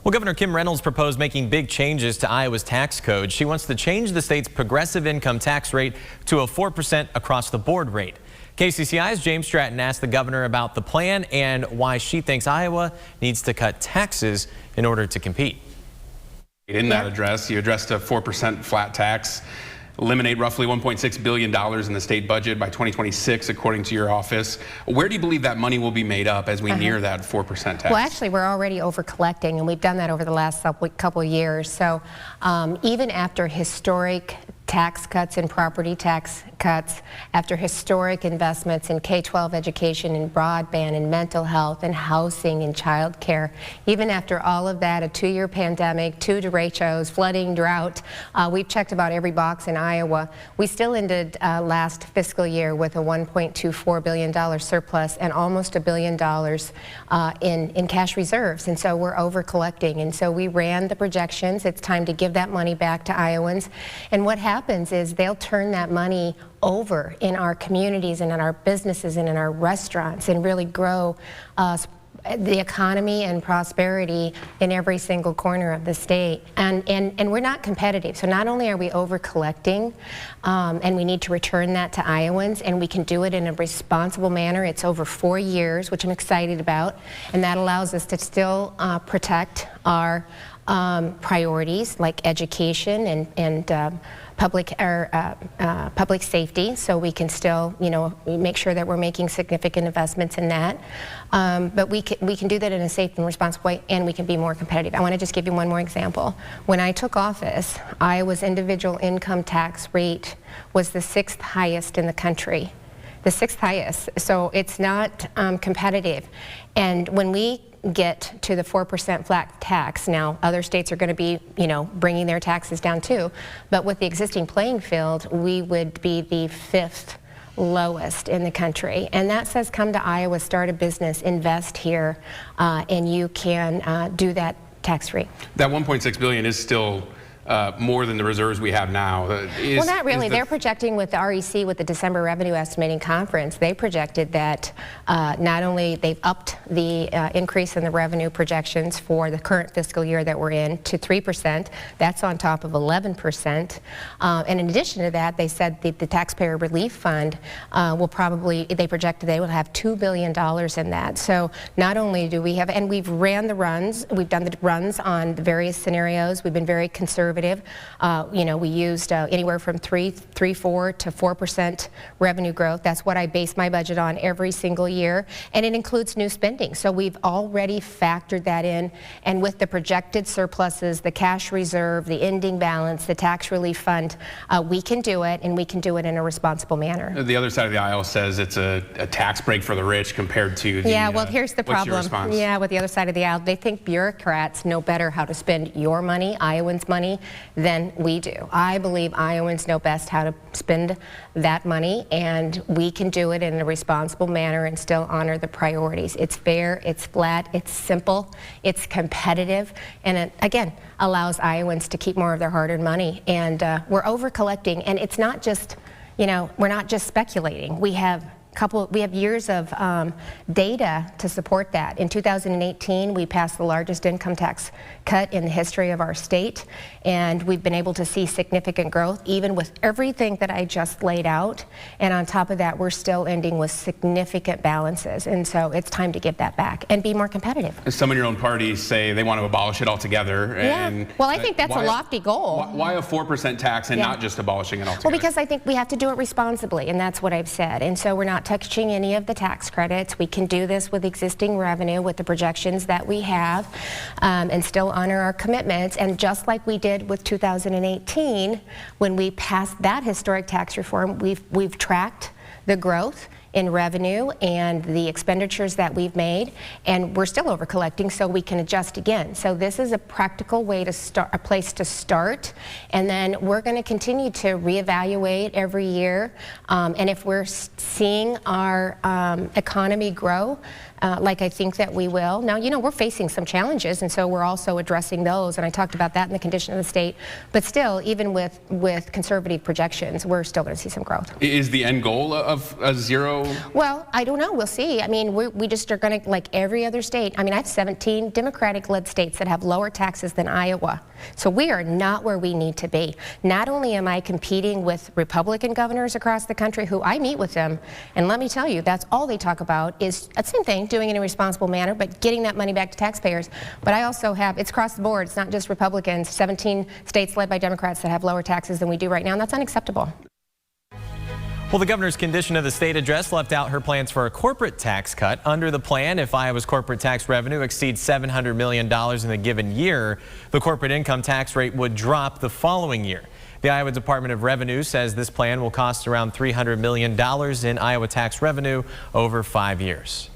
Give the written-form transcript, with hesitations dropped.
Well, Governor Kim Reynolds proposed making big changes to Iowa's tax code. She wants to change the state's progressive income tax rate to a 4% across-the-board rate. KCCI's James Stratton asked the governor about the plan and why she thinks Iowa needs to cut taxes in order to compete. In that address, you addressed a 4% flat tax, eliminate roughly $1.6 billion in the state budget by 2026, according to your office. Where do you believe that money will be made up as we near that 4% tax? Well, actually, we're already over collecting, and we've done that over the last couple of years. So even after historic tax cuts and property tax cuts, after historic investments in K-12 education and broadband and mental health and housing and child care, even after all of that, a 2-year pandemic, 2 derechos, flooding, drought, we've checked about every box in Iowa. We still ended last fiscal year with a $1.24 billion surplus and almost $1 billion in cash reserves. And so we're over collecting. And so we ran the projections. It's time to give that money back to Iowans. And what happens is they'll turn that money over in our communities and in our businesses and in our restaurants and really grow the economy and prosperity in every single corner of the state. And we're not competitive. So not only are we over collecting and we need to return that to Iowans, and we can do it in a responsible manner. It's over 4 years, which I'm excited about, and that allows us to still protect our priorities like education and public safety, so we can still, make sure that we're making significant investments in that. But we can do that in a safe and responsible way, and we can be more competitive. I want to just give you one more example. When I took office, Iowa's individual income tax rate was the 6th highest in the country. The 6th highest. So it's not competitive. And when we get to the 4% flat tax, now other states are going to be, bringing their taxes down too, but with the existing playing field, we would be the 5th lowest in the country. And that says, come to Iowa, start a business, invest here, and you can do that tax-free. That $1.6 billion is still more than the reserves we have now. Well, not really. They're projecting with the REC, with the December Revenue Estimating Conference, they projected that not only they've upped the increase in the revenue projections for the current fiscal year that we're in to 3%. That's on top of 11%. And in addition to that, they said that the Taxpayer Relief Fund will probably, they projected they will have $2 billion in that. So not only do we have, and we've ran the runs, we've done the runs on the various scenarios. We've been very conservative. We used anywhere from 4 to 4% revenue growth. That's what I base my budget on every single year, and it includes new spending. So we've already factored that in, and with the projected surpluses, the cash reserve, the ending balance, the tax relief fund, we can do it, and we can do it in a responsible manner. The other side of the aisle says it's a tax break for the rich compared to the, yeah, well, here's the problem. What's your response? Yeah, with the other side of the aisle, they think bureaucrats know better how to spend your money, Iowans' money, than we do. I believe Iowans know best how to spend that money, and we can do it in a responsible manner and still honor the priorities. It's fair, it's flat, it's simple, it's competitive, and it, again, allows Iowans to keep more of their hard-earned money. And we're over collecting, and it's not just, we're not just speculating. We have years of data to support that. In 2018, we passed the largest income tax cut in the history of our state, and we've been able to see significant growth even with everything that I just laid out. And on top of that, we're still ending with significant balances, and so it's time to give that back and be more competitive. Some in your own party say they want to abolish it altogether. Yeah. And well, I think that's a lofty goal. Why a 4% tax and not just abolishing it altogether? Well, because I think we have to do it responsibly, and that's what I've said. And so we're not touching any of the tax credits. We can do this with existing revenue, with the projections that we have, and still honor our commitments. And just like we did with 2018, when we passed that historic tax reform, we've tracked the growth in revenue and the expenditures that we've made, and we're still over collecting, so we can adjust again. So this is a practical way to start, a place to start, and then we're going to continue to reevaluate every year. And if we're seeing our economy grow, like I think that we will. Now, we're facing some challenges, and so we're also addressing those, and I talked about that in the condition of the state. But still, even with conservative projections, we're still going to see some growth. Is the end goal of a 0 Well, I don't know. We'll see. I mean, we just are going to, like every other state, I mean, I have 17 Democratic-led states that have lower taxes than Iowa. So we are not where we need to be. Not only am I competing with Republican governors across the country who I meet with them, and let me tell you, that's all they talk about is the same thing, doing it in a responsible manner, but getting that money back to taxpayers. But I also have, it's across the board, it's not just Republicans, 17 states led by Democrats that have lower taxes than we do right now, and that's unacceptable. Well, the governor's condition of the state address left out her plans for a corporate tax cut. Under the plan, if Iowa's corporate tax revenue exceeds $700 million in a given year, the corporate income tax rate would drop the following year. The Iowa Department of Revenue says this plan will cost around $300 million in Iowa tax revenue over 5 years.